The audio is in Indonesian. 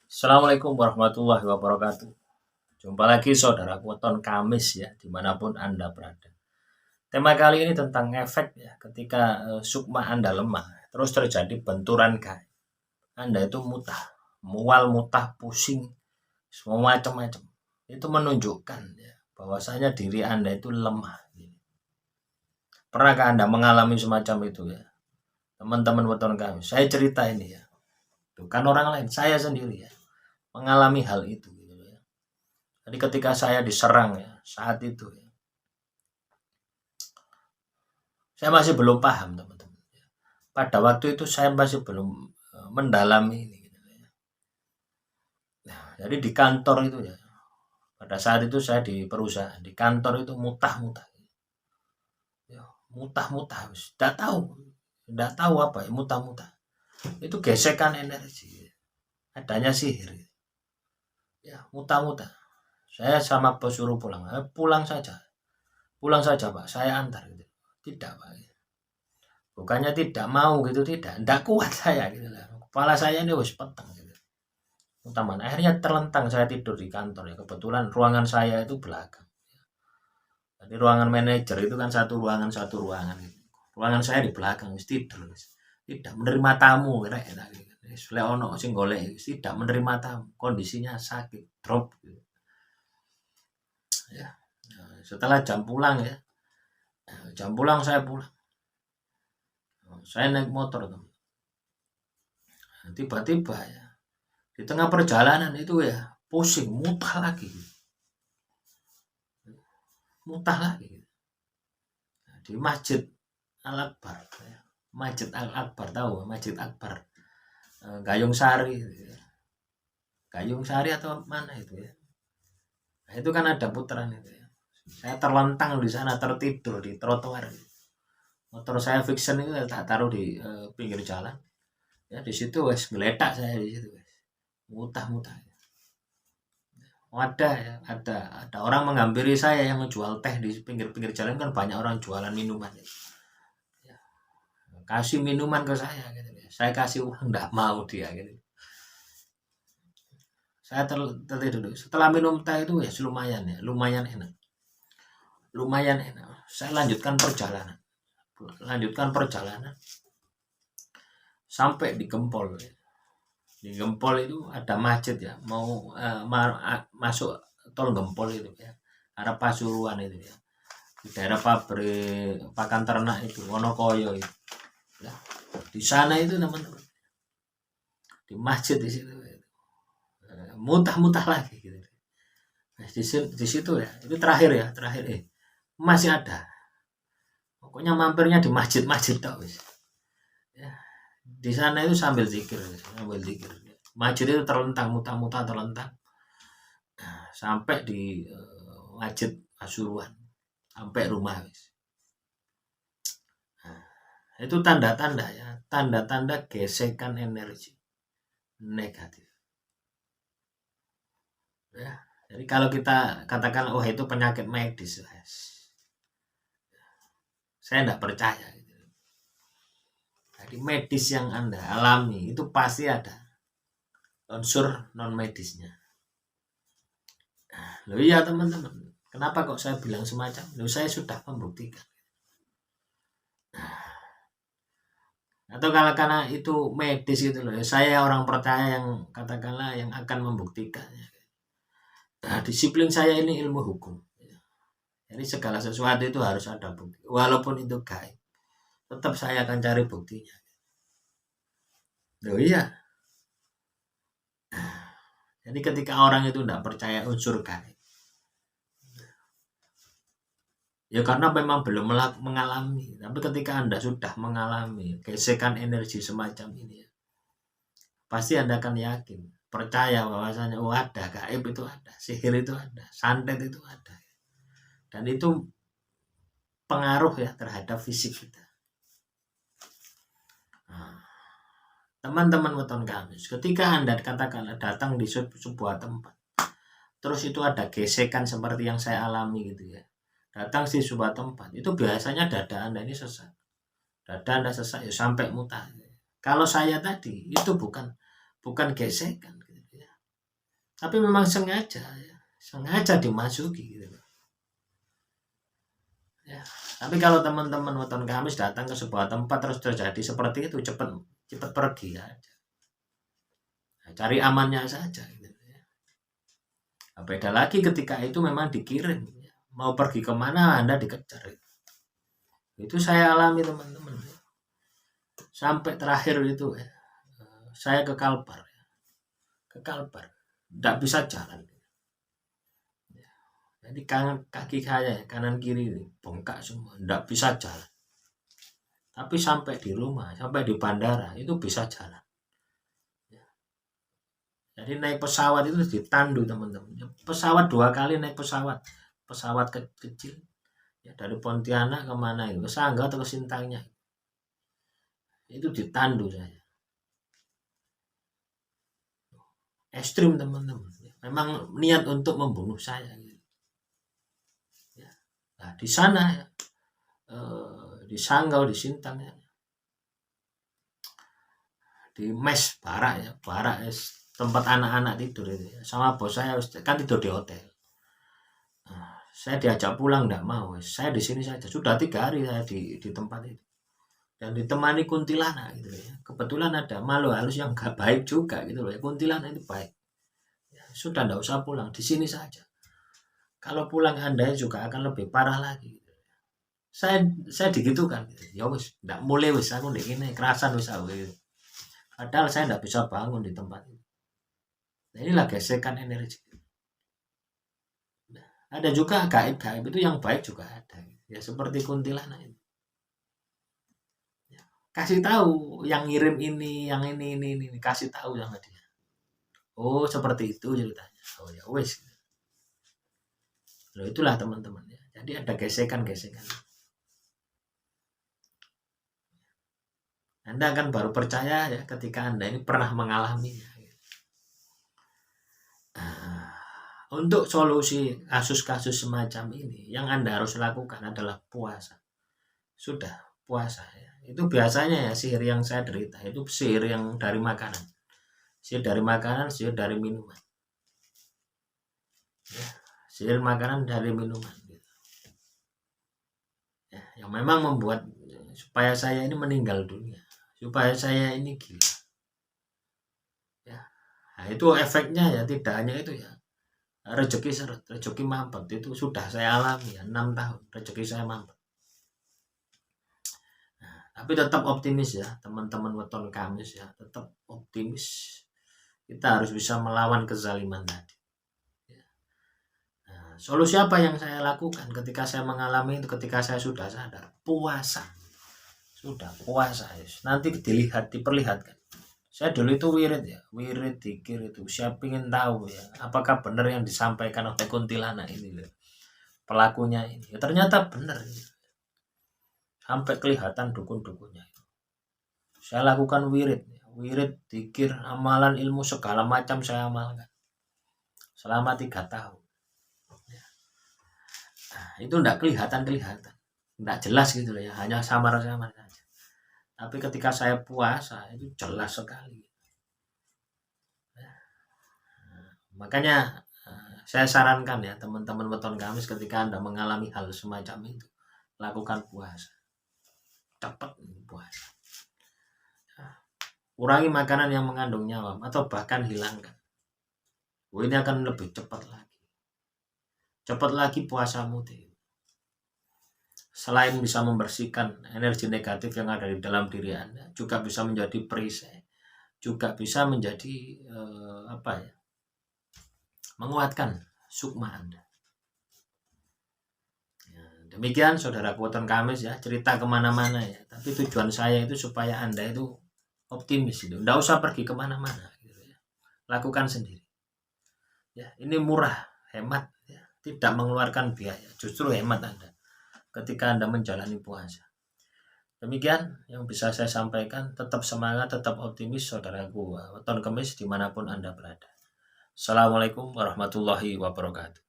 Assalamualaikum warahmatullahi wabarakatuh. Jumpa lagi saudara weton Kamis ya, dimanapun Anda berada. Tema kali ini tentang efek ya, ketika sukma Anda lemah, terus terjadi benturan gaib. Anda itu mutah, mual, mutah, pusing, semua macam-macam. Itu menunjukkan ya, bahwasanya diri Anda itu lemah. Pernahkah Anda mengalami semacam itu ya? Teman-teman weton Kamis, saya cerita ini ya. Bukan orang lain, saya sendiri ya, mengalami hal itu. Jadi ketika saya diserang ya, saat itu ya, saya masih belum paham teman-teman. Pada waktu itu saya masih belum mendalami ini. Gitu ya. Nah, jadi di kantor itu ya, pada saat itu saya di perusahaan, di kantor itu mutah-mutah. Ya, mutah-mutah, tidak tahu apa ya mutah-mutah. Itu gesekan energi, adanya sihir. Ya, mutah-mutah. Saya sama bos suruh pulang, pulang saja pak, saya antar. Gitu. Tidak pak. Bukannya tidak mau gitu, tidak kuat saya gitu lah. Kepala saya ini wis peteng gitu. Utama akhirnya terlentang saya tidur di kantor ya. Kebetulan ruangan saya itu belakang. Jadi ruangan manajer itu kan satu ruangan gitu. Ruangan saya di belakang wis tidur wis. Tidak menerima tamu kira gitu. Lek ono sing golek tidak menerima tamu, kondisinya sakit, drop gitu. Ya. Nah, setelah jam pulang ya. Jam pulang saya pulang. Saya naik motor teman. Tiba-tiba ya di tengah perjalanan itu ya pusing, muntah lagi di Masjid Al Akbar ya. Masjid Al Akbar, tahu Masjid Akbar, Gayung Sari gitu ya. Gayung Sari atau mana itu ya, nah, itu kan ada putaran itu ya. Saya terlentang di sana, tertidur di trotoar gitu. Motor saya fiction itu tak taruh di pinggir jalan ya, di situ wes geletak saya di situ wes mutah-mutah. Ada ya, ada orang menghampiri saya yang menjual teh di pinggir-pinggir jalan, kan banyak orang jualan minuman ya. Kasih minuman ke saya gitu ya. Saya kasih uang enggak mau dia gitu. Saya tertidur dulu. Setelah minum teh itu ya lumayan enak. Lumayan enak. Saya lanjutkan perjalanan. Lanjutkan perjalanan sampai di Gempol. Di Gempol itu ada masjid ya. Mau masuk tol Gempol itu ya. Arah Pasuruan itu ya. Di daerah pabrik pakan ternak itu, Wonokoyo itu. Nah, di sana itu teman-teman. Di masjid di situ. Muntah-muntah lagi gitu. Nah, di situ ya. Itu terakhir ya, masih ada. Pokoknya mampirnya di masjid-masjid tau wis. Ya, di sana itu sambil zikir. Masjid itu terlentang, muntah-muntah terlentang. Nah, sampai di Masjid Pasuruan, sampai rumah wis. Nah, itu tanda-tanda ya, tanda-tanda gesekan energi negatif. Ya, jadi kalau kita katakan oh itu penyakit medis, saya tidak percaya. Jadi medis yang Anda alami itu pasti ada unsur non medisnya. Nah, loh iya teman-teman, kenapa kok saya bilang semacam? Loh saya sudah membuktikan. Nah, atau kalau karena itu medis itu loh, saya orang percaya yang katakanlah yang akan membuktikannya. Nah, disiplin saya ini ilmu hukum. Jadi segala sesuatu itu harus ada bukti. Walaupun itu gaib, tetap saya akan cari buktinya. Loh iya. Jadi ketika orang itu tidak percaya unsur gaib, ya karena memang belum mengalami. Tapi ketika Anda sudah mengalami gesekan energi semacam ini, pasti Anda akan yakin, percaya bahwasanya oh ada gaib itu ada, sihir itu ada, santet itu ada. Dan itu pengaruh ya terhadap fisik kita. Nah, teman-teman weton Kamis, ketika Anda katakanlah datang di sebuah tempat, terus itu ada gesekan seperti yang saya alami gitu ya. Datang di sebuah tempat, itu biasanya dada Anda ini sesak. Dada Anda sesak ya sampai muntah. Kalau saya tadi itu bukan gesekan gitu ya. Tapi memang sengaja ya, sengaja dimasuki gitu. Ya. Tapi kalau teman-teman weton Kamis datang ke sebuah tempat terus terjadi seperti itu, cepat cepat pergi aja. Nah, cari amannya saja gitu ya. Nah, beda lagi ketika itu memang dikirim ya. Mau pergi kemana Anda dikejar. Itu saya alami teman-teman. Sampai terakhir itu ya, saya ke Kalbar. Ke Kalbar. Tidak bisa jalan. Jadi kaki saya kanan kiri bengkak semua, tidak bisa jalan. Tapi sampai di rumah, sampai di bandara itu bisa jalan. Jadi naik pesawat itu ditandu teman-teman. Pesawat 2 kali naik pesawat kecil ya, dari Pontianak kemana itu, ke Sanggau atau ke Sintangnya. Itu ditandu saya. Ekstrim teman-teman. Memang niat untuk membunuh saya. Nah, di sana ya, di Sanggau, di Sintang ya, di mes barak ya, barak ya, tempat anak-anak tidur itu ya. Sama bos saya kan tidur di hotel. Nah, saya diajak pulang tidak mau, saya di sini saja. Sudah 3 hari saya di tempat itu dan ditemani kuntilanak gitu ya. Kebetulan ada makhluk halus yang gak baik juga gitu loh ya. Kuntilanak itu baik ya, sudah tidak usah pulang, di sini saja. Kalau pulang Anda juga akan lebih parah lagi. Saya digitukan gitu. Ya wis ndak mulai wis aku ndek kene kerasan wis aku gitu. Padahal saya ndak bisa bangun di tempat itu. Nah, inilah gesekan energi. Nah, ada juga gaib-gaib itu yang baik juga ada. Ya seperti kuntilanak itu. Ya, kasih tahu yang ngirim ini, yang ini kasih tahu sama dia. Oh, seperti itu ceritanya. Oh ya wis. Loh itulah teman-teman ya. Jadi ada gesekan-gesekan. Anda akan baru percaya ya ketika Anda ini pernah mengalaminya. Nah, untuk solusi kasus-kasus semacam ini, yang Anda harus lakukan adalah puasa. Sudah, puasa ya. Itu biasanya ya sihir yang saya derita, itu sihir yang dari makanan. Sihir dari makanan, sihir dari minuman. Ya, sihir makanan dari minuman. Gitu. Ya, yang memang membuat supaya saya ini meninggal dunia. Supaya saya ini gila. Ya. Nah, itu efeknya ya tidak hanya itu ya. Rezeki seret, rezeki mampet itu sudah saya alami ya 6 tahun rezeki saya mampet. Nah, tapi tetap optimis ya teman-teman weton Kamis ya, tetap optimis. Kita harus bisa melawan kezaliman tadi. Ya. Nah, solusi apa yang saya lakukan ketika saya mengalami itu, ketika saya sudah sadar? Puasa. Sudah puasa ya. Nanti dilihat, diperlihatkan. Saya dulu itu wirid ya, wirid dikir itu. Saya ingin tahu ya, apakah benar yang disampaikan oleh kuntilanak ini loh. Pelakunya ini. Ya, ternyata benar. Gitu. Sampai kelihatan dukun-dukunnya itu. Saya lakukan wirid, wirid dikir, amalan ilmu segala macam saya amalkan. Selama 3 tahun. Nah, itu enggak kelihatan. Enggak jelas gitu loh ya, hanya samar-samar saja. Tapi ketika saya puasa itu jelas sekali. Makanya saya sarankan ya teman-teman weton Kamis ketika Anda mengalami hal semacam itu, lakukan puasa. Cepat puasa. Kurangi makanan yang mengandung nyawa atau bahkan hilangkan. Ini akan lebih cepat lagi. Cepat lagi puasamu. Selain bisa membersihkan energi negatif yang ada di dalam diri Anda, juga bisa menjadi perisai, juga bisa menjadi menguatkan sukma Anda. Ya, demikian saudara weton Kamis ya, cerita kemana-mana ya. Tapi tujuan saya itu supaya Anda itu optimis itu, nggak usah pergi kemana-mana gitu ya. Lakukan sendiri. Ya, ini murah, hemat ya. Tidak mengeluarkan biaya, justru hemat Anda ketika Anda menjalani puasa. Demikian yang bisa saya sampaikan. Tetap semangat, tetap optimis saudaraku weton Kamis dimanapun Anda berada. Assalamualaikum warahmatullahi wabarakatuh.